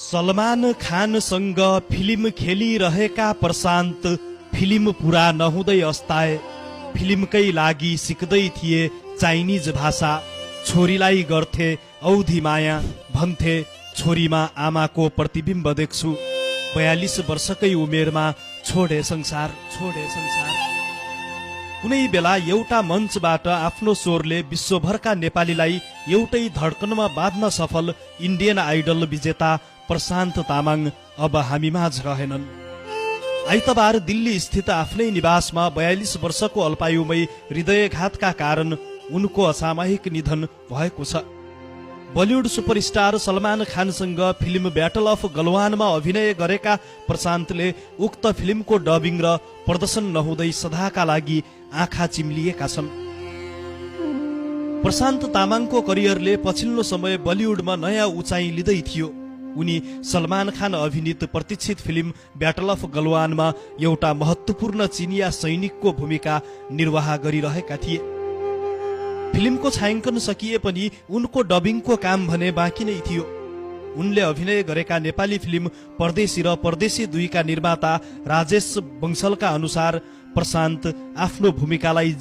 सलमान खानसँग फिल्म खेलिरहेका प्रशान्त फिल्म पुरा नहुँदै अस्ताए। फिल्मकै लागि सिक्दै थिए चाइनिज भाषा। छोरीलाई गर्थे औधी माया, भन्थे छोरीमा आमाको प्रतिबिम्ब देख्छु। 42 वर्षकै उमेरमा छोडे संसार। कुनै बेला एउटा मञ्चबाट आफ्नो स्वरले विश्वभरका नेपालीलाई एउटै धड्कनमा बाँध्न सफल इन्डियन आइडल विजेता प्रशान्त तामाङ अब हामीमाझ रहेनन्। आइतबार दिल्ली स्थित आफ्नै निवासमा 42 वर्षको अल्पायुमै हृदयघातका कारण उनको असामयिक निधन भएको छ। बलिउड सुपरस्टार सलमान खानसँग फिल्म ब्याटल अफ गलवानमा अभिनय गरेका प्रशान्तले उक्त फिल्मको डबिङ र प्रदर्शन नहुँदै सदाका लागि आँखा चिम्लिएका छन्। प्रशान्त तामाङको करियरले पछिल्लो समय बलिउडमा नयाँ उचाइ लिँदै थियो। उनी सलमान खान अभिनीत प्रतीक्षित फिल्म ब्याटल अफ गलवानमा एउटा महत्त्वपूर्ण चिनिया सैनिकको भूमिका निर्वाह गरिरहेका थिए। फिल्मको छायाङ्कन सकिए पनि उनको डबिङको काम भने बाँकी नै थियो। उनले अभिनय गरेका नेपाली फिल्म परदेशी र परदेशी 2 का निर्माता राजेश बंसलका अनुसार प्रशान्त आफ्नो भूमिकालाई